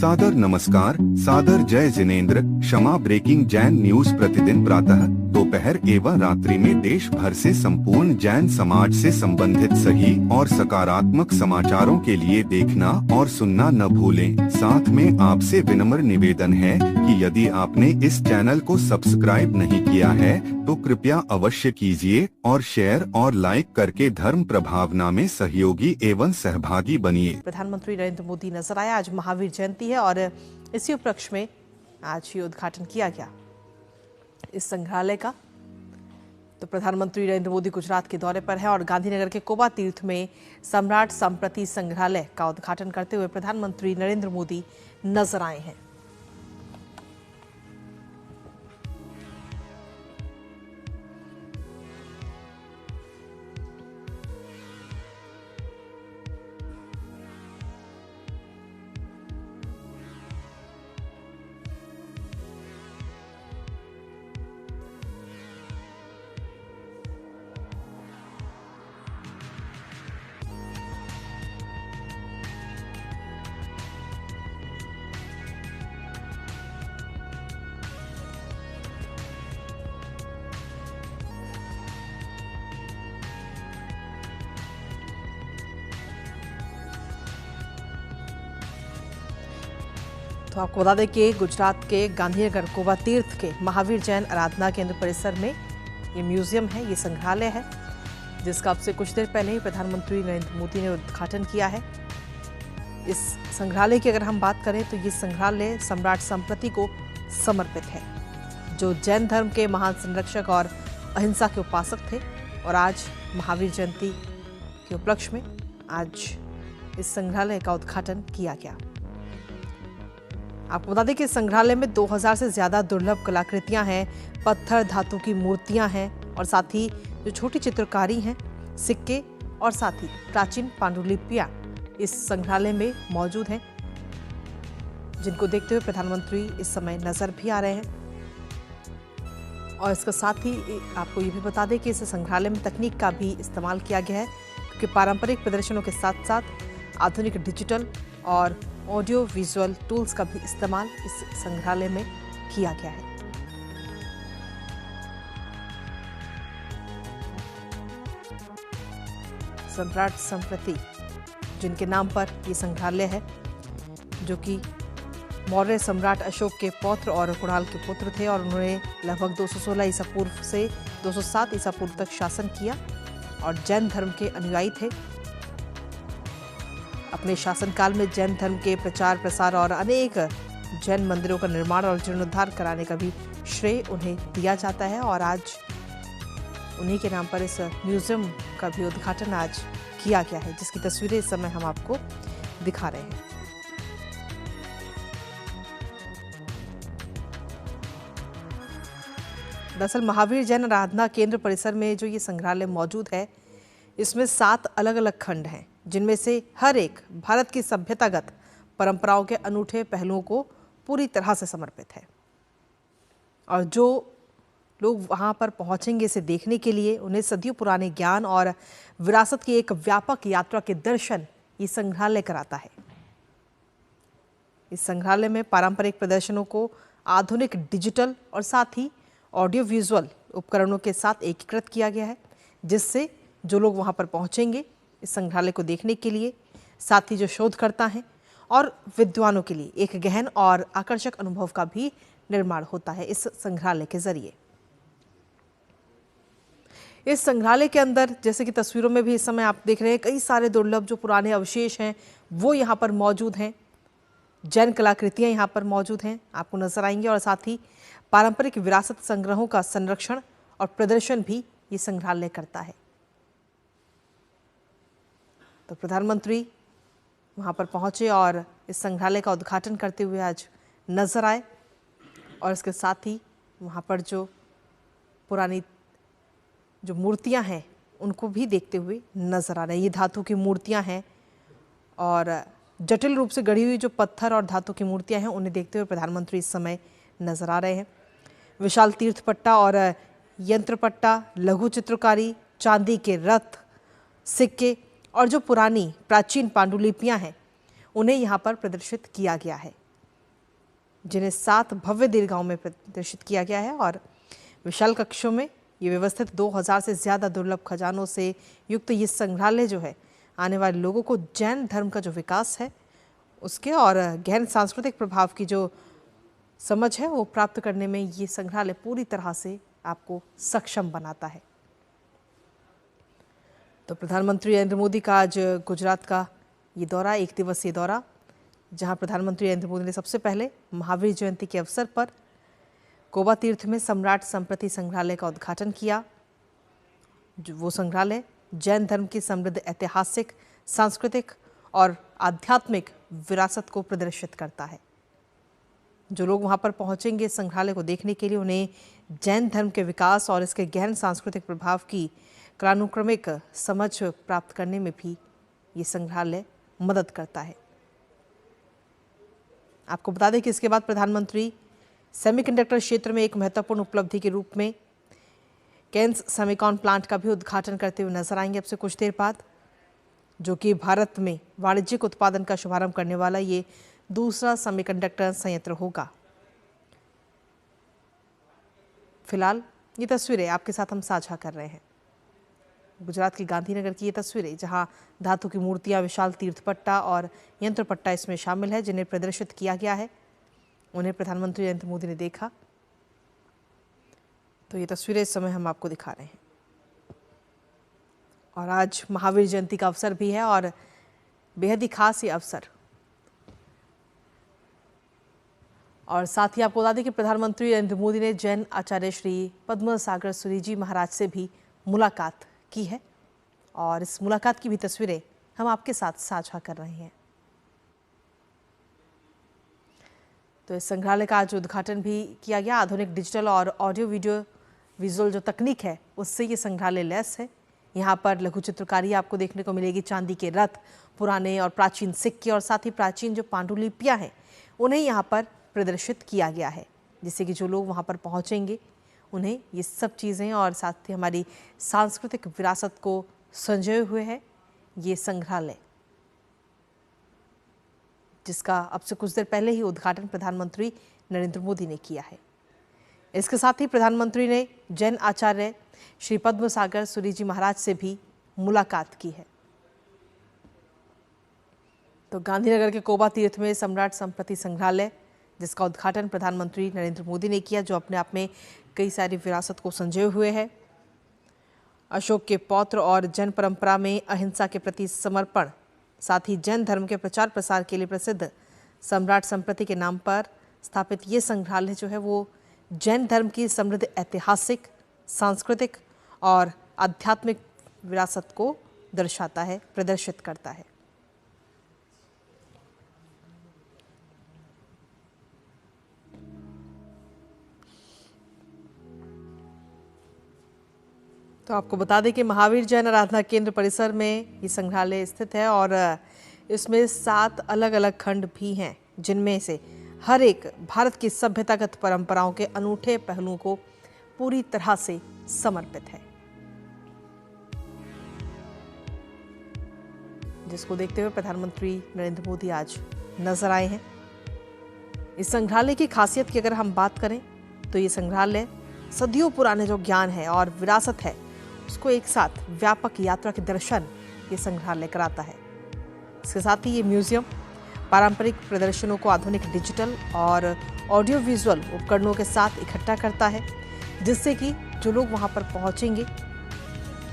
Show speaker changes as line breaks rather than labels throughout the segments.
सादर नमस्कार, सादर जय जिनेंद्र। क्षमा ब्रेकिंग जैन न्यूज प्रतिदिन प्रातः, दोपहर एवं रात्रि में देश भर से संपूर्ण जैन समाज से संबंधित सही और सकारात्मक समाचारों के लिए देखना और सुनना न भूलें। साथ में आपसे विनम्र निवेदन है कि यदि आपने इस चैनल को सब्सक्राइब नहीं किया है तो कृपया अवश्य कीजिए और शेयर और लाइक करके धर्म प्रभावना में सहयोगी एवं सहभागी बनिए।
प्रधानमंत्री नरेंद्र मोदी नजर आए। आज महावीर जयंती है और इसी उपलक्ष्य में आज ये उद्घाटन किया गया इस संग्रहालय का। तो प्रधानमंत्री नरेंद्र मोदी गुजरात के दौरे पर है और गांधीनगर के कोबा तीर्थ में सम्राट संप्रति संग्रहालय का उद्घाटन करते हुए प्रधानमंत्री नरेंद्र मोदी नजर आए हैं। तो आपको बता दें कि गुजरात के गांधीनगर कोबा तीर्थ के महावीर जैन आराधना केंद्र परिसर में ये म्यूजियम है, ये संग्रहालय है, जिसका अब से कुछ देर पहले ही प्रधानमंत्री नरेंद्र मोदी ने उद्घाटन किया है। इस संग्रहालय की अगर हम बात करें तो ये संग्रहालय सम्राट संप्रति को समर्पित है, जो जैन धर्म के महान संरक्षक और अहिंसा के उपासक थे। और आज महावीर जयंती के उपलक्ष्य में आज इस संग्रहालय का उद्घाटन किया गया। आपको बता दें कि संग्रहालय में 2000 से ज्यादा दुर्लभ कलाकृतियां हैं, पत्थर धातु की मूर्तियां हैं और साथ ही जो छोटी चित्रकारी हैं, सिक्के और साथ ही प्राचीन पांडुलिपियां इस संग्रहालय में मौजूद हैं, जिनको देखते हुए प्रधानमंत्री इस समय नजर भी आ रहे हैं। और इसके साथ ही आपको ये भी बता दें कि इस संग्रहालय में तकनीक का भी इस्तेमाल किया गया है, क्योंकि पारंपरिक प्रदर्शनों के साथ साथ आधुनिक डिजिटल और ऑडियो विजुअल टूल्स का भी इस्तेमाल इस संग्रहालय में किया गया है। सम्राट संप्रति जिनके नाम पर ये संग्रहालय है, जो कि मौर्य सम्राट अशोक के पौत्र और कुणाल के पुत्र थे और उन्होंने लगभग 216 ईसा पूर्व से 207 ईसा पूर्व तक शासन किया और जैन धर्म के अनुयायी थे। अपने शासनकाल में जैन धर्म के प्रचार प्रसार और अनेक जैन मंदिरों का निर्माण और जीर्णोद्धार कराने का भी श्रेय उन्हें दिया जाता है और आज उन्हीं के नाम पर इस म्यूजियम का भी उद्घाटन आज किया गया है, जिसकी तस्वीरें इस समय हम आपको दिखा रहे हैं। दरअसल महावीर जैन आराधना केंद्र परिसर में जो ये संग्रहालय मौजूद है, इसमें 7 अलग अलग खंड हैं, जिनमें से हर एक भारत की सभ्यतागत परंपराओं के अनूठे पहलुओं को पूरी तरह से समर्पित है। और जो लोग वहां पर पहुंचेंगे इसे देखने के लिए, उन्हें सदियों पुराने ज्ञान और विरासत की एक व्यापक यात्रा के दर्शन ये संग्रहालय कराता है। इस संग्रहालय में पारंपरिक प्रदर्शनों को आधुनिक डिजिटल और साथ ही ऑडियो विजुअल उपकरणों के साथ एकीकृत किया गया है, जिससे जो लोग वहां पर पहुंचेंगे इस संग्रहालय को देखने के लिए, साथ ही जो शोधकर्ता हैं और विद्वानों के लिए एक गहन और आकर्षक अनुभव का भी निर्माण होता है इस संग्रहालय के जरिए। इस संग्रहालय के अंदर, जैसे कि तस्वीरों में भी इस समय आप देख रहे हैं, कई सारे दुर्लभ जो पुराने अवशेष हैं वो यहाँ पर मौजूद हैं। जैन कलाकृतियाँ यहाँ पर मौजूद हैं, आपको नजर आएंगी और साथ ही पारंपरिक विरासत संग्रहों का संरक्षण और प्रदर्शन भी ये संग्रहालय करता है। तो प्रधानमंत्री वहाँ पर पहुँचे और इस संग्रहालय का उद्घाटन करते हुए आज नजर आए और इसके साथ ही वहाँ पर जो पुरानी जो मूर्तियाँ हैं उनको भी देखते हुए नजर आ रहे हैं। ये धातु की मूर्तियाँ हैं और जटिल रूप से गढ़ी हुई जो पत्थर और धातु की मूर्तियाँ हैं उन्हें देखते हुए प्रधानमंत्री इस समय नजर आ रहे हैं। विशाल तीर्थ पट्टा और यंत्र पट्टा, लघु चित्रकारी, चांदी के रथ, सिक्के और जो पुरानी प्राचीन पांडुलिपियां हैं उन्हें यहाँ पर प्रदर्शित किया गया है। जिन्हें 7 भव्य दीर्घाओं में प्रदर्शित किया गया है। और विशाल कक्षों में ये व्यवस्थित 2000 से ज़्यादा दुर्लभ खजानों से युक्त ये संग्रहालय जो है आने वाले लोगों को जैन धर्म का जो विकास है उसके और गहन सांस्कृतिक प्रभाव की जो समझ है वो प्राप्त करने में ये संग्रहालय पूरी तरह से आपको सक्षम बनाता है। तो प्रधानमंत्री नरेंद्र मोदी का आज गुजरात का ये दौरा, 1 दिवसीय दौरा, जहां प्रधानमंत्री नरेंद्र मोदी ने सबसे पहले महावीर जयंती के अवसर पर कोबा तीर्थ में सम्राट संप्रति संग्रहालय का उद्घाटन किया। वो संग्रहालय जैन धर्म की समृद्ध ऐतिहासिक, सांस्कृतिक और आध्यात्मिक विरासत को प्रदर्शित करता है। जो लोग वहां पर पहुंचेंगे संग्रहालय को देखने के लिए, उन्हें जैन धर्म के विकास और इसके गहन सांस्कृतिक प्रभाव की कालानुक्रमिक समझ प्राप्त करने में भी ये संग्रहालय मदद करता है। आपको बता दें कि इसके बाद प्रधानमंत्री सेमीकंडक्टर क्षेत्र में एक महत्वपूर्ण उपलब्धि के रूप में केन्स सेमीकॉन प्लांट का भी उद्घाटन करते हुए नजर आएंगे अब से कुछ देर बाद, जो कि भारत में वाणिज्यिक उत्पादन का शुभारंभ करने वाला ये दूसरा सेमीकंडक्टर संयंत्र होगा। फिलहाल ये तस्वीरें आपके साथ हम साझा कर रहे हैं। गुजरात के गांधीनगर की ये तस्वीरें, जहां धातु की मूर्तियां, विशाल तीर्थपट्टा और यंत्रपट्टा इसमें शामिल है, जिन्हें प्रदर्शित किया गया है। उन्हें प्रधानमंत्री नरेंद्र मोदी ने देखा। तो ये तस्वीरें इस समय हम आपको दिखा रहे हैं। और आज महावीर जयंती का अवसर भी है और बेहद ही खास ये अवसर। और साथ ही आपको बता दें कि प्रधानमंत्री नरेंद्र मोदी ने जैन आचार्य श्री पद्म सागर सूरी जी महाराज से भी मुलाकात की है और इस मुलाकात की भी तस्वीरें हम आपके साथ साझा कर रहे हैं। तो इस संग्रहालय का आज उद्घाटन भी किया गया। आधुनिक डिजिटल और ऑडियो वीडियो विजुअल जो तकनीक है उससे ये संग्रहालय लैस है। यहाँ पर लघु चित्रकारी आपको देखने को मिलेगी, चांदी के रथ, पुराने और प्राचीन सिक्के और साथ ही प्राचीन जो पांडुलिपियाँ हैं उन्हें यहाँ पर प्रदर्शित किया गया है, जिससे कि जो लोग वहाँ पर पहुँचेंगे उन्हें ये सब चीज़ें और साथ ही हमारी सांस्कृतिक विरासत को संजोए हुए है ये संग्रहालय, जिसका अब से कुछ देर पहले ही उद्घाटन प्रधानमंत्री नरेंद्र मोदी ने किया है। इसके साथ ही प्रधानमंत्री ने जैन आचार्य श्री पद्म सागर सूरी जी महाराज से भी मुलाकात की है। तो गांधीनगर के कोबा तीर्थ में सम्राट संप्रति संग्रहालय, जिसका उद्घाटन प्रधानमंत्री नरेंद्र मोदी ने किया, जो अपने आप में कई सारी विरासत को संजोए हुए है। अशोक के पौत्र और जैन परंपरा में अहिंसा के प्रति समर्पण, साथ ही जैन धर्म के प्रचार प्रसार के लिए प्रसिद्ध सम्राट संप्रति के नाम पर स्थापित ये संग्रहालय जो है वो जैन धर्म की समृद्ध ऐतिहासिक, सांस्कृतिक और आध्यात्मिक विरासत को दर्शाता है, प्रदर्शित करता है। तो आपको बता दें कि महावीर जैन आराधना केंद्र परिसर में ये संग्रहालय स्थित है और इसमें 7 अलग अलग खंड भी हैं, जिनमें से हर एक भारत की सभ्यतागत परंपराओं के अनूठे पहलुओं को पूरी तरह से समर्पित है, जिसको देखते हुए प्रधानमंत्री नरेंद्र मोदी आज नजर आए हैं। इस संग्रहालय की खासियत की अगर हम बात करें तो ये संग्रहालय सदियों पुराने जो ज्ञान है और विरासत है उसको एक साथ व्यापक यात्रा के दर्शन ये संग्रहालय कराता है। इसके साथ ही ये म्यूजियम पारंपरिक प्रदर्शनों को आधुनिक डिजिटल और ऑडियो विजुअल उपकरणों के साथ इकट्ठा करता है, जिससे कि जो लोग वहां पर पहुंचेंगे,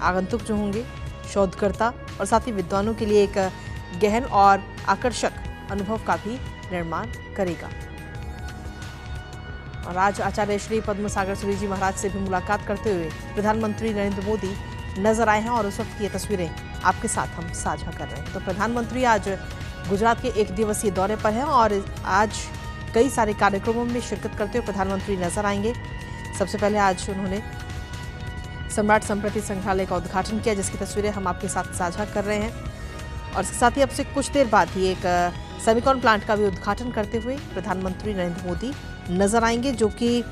आगंतुक जो होंगे, शोधकर्ता और साथ ही विद्वानों के लिए एक गहन और आकर्षक अनुभव का भी निर्माण करेगा। और आज आचार्य श्री पद्म सागर सूरी जी महाराज से भी मुलाकात करते हुए प्रधानमंत्री नरेंद्र मोदी नजर आए हैं और उस वक्त की ये तस्वीरें आपके साथ हम साझा कर रहे हैं। तो प्रधानमंत्री आज गुजरात के 1 दिवसीय दौरे पर हैं और आज कई सारे कार्यक्रमों में शिरकत करते हुए प्रधानमंत्री नजर आएंगे। सबसे पहले आज उन्होंने सम्राट संप्रति संग्रहालय का उद्घाटन किया, जिसकी तस्वीरें हम आपके साथ साझा कर रहे हैं। और इसके साथ ही अब से कुछ देर बाद ही एक सेमीकॉन प्लांट का भी उद्घाटन करते हुए प्रधानमंत्री नरेंद्र मोदी नजर आएंगे, जो कि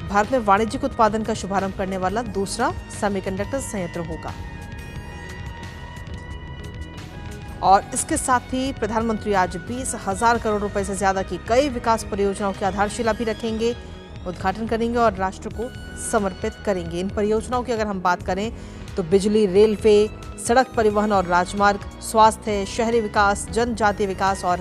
भारत में वाणिज्यिक उत्पादन का शुभारंभ करने वाला दूसरा सेमीकंडक्टर संयंत्र होगा। और इसके साथ ही प्रधानमंत्री आज 20,000 करोड़ रुपए से ज्यादा की कई विकास परियोजनाओं की आधारशिला भी रखेंगे, उद्घाटन करेंगे और राष्ट्र को समर्पित करेंगे। इन परियोजनाओं की अगर हम बात करें तो बिजली, रेलवे, सड़क परिवहन और राजमार्ग, स्वास्थ्य, शहरी विकास, जनजातीय विकास और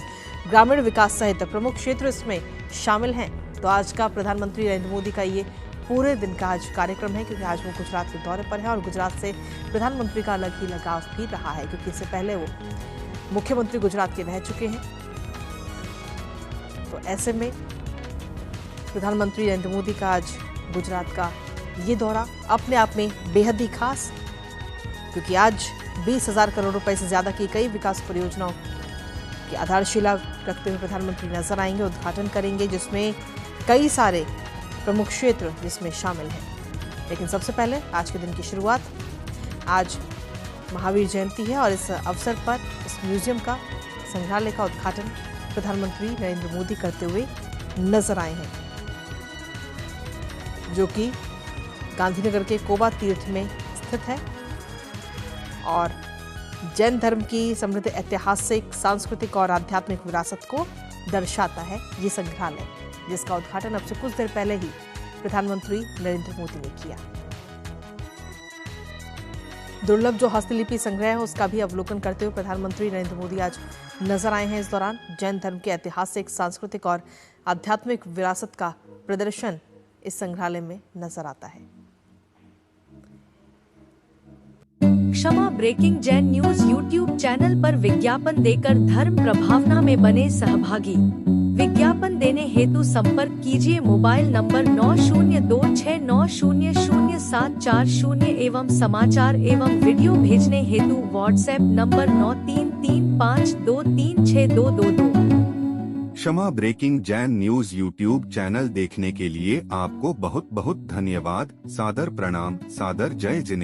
ग्रामीण विकास सहित प्रमुख क्षेत्र इसमें शामिल हैं। तो आज का प्रधानमंत्री नरेंद्र मोदी का ये पूरे दिन का आज कार्यक्रम है, क्योंकि आज वो गुजरात के दौरे पर है और गुजरात से प्रधानमंत्री का अलग ही लगाव भी रहा है, क्योंकि इससे पहले वो मुख्यमंत्री गुजरात के रह चुके हैं। तो ऐसे में प्रधानमंत्री नरेंद्र मोदी का आज गुजरात का ये दौरा अपने आप में बेहद ही खास, क्योंकि आज 20,000 करोड़ रुपए से ज्यादा की कई विकास परियोजनाओं की आधारशिला रखते हुए प्रधानमंत्री नजर आएंगे, उद्घाटन करेंगे, जिसमें कई सारे प्रमुख क्षेत्र जिसमें शामिल हैं। लेकिन सबसे पहले आज के दिन की शुरुआत, आज महावीर जयंती है और इस अवसर पर इस म्यूजियम का, संग्रहालय का उद्घाटन प्रधानमंत्री नरेंद्र मोदी करते हुए नजर आए हैं, जो कि गांधीनगर के कोबा तीर्थ में स्थित है और जैन धर्म की समृद्ध ऐतिहासिक, सांस्कृतिक और आध्यात्मिक विरासत को दर्शाता है ये संग्रहालय, जिसका उद्घाटन अब से कुछ देर पहले ही प्रधानमंत्री नरेंद्र मोदी ने किया। दुर्लभ जो हस्तलिपि संग्रह है उसका भी अवलोकन करते हुए प्रधानमंत्री नरेंद्र मोदी आज नजर आए हैं। इस दौरान जैन धर्म के ऐतिहासिक, सांस्कृतिक और आध्यात्मिक विरासत का प्रदर्शन इस संग्रहालय में नजर आता है।
Kshama breaking Jain news YouTube channel पर विज्ञापन देकर धर्म प्रभावना में बने सहभागी। विज्ञापन देने हेतु संपर्क कीजिए मोबाइल नंबर 9026900740 एवं समाचार एवं वीडियो भेजने हेतु WhatsApp number 9335236222।
Kshama breaking Jain news YouTube channel देखने के लिए आपको बहुत बहुत धन्यवाद। सादर प्रणाम, सादर जय जिनेंद्र।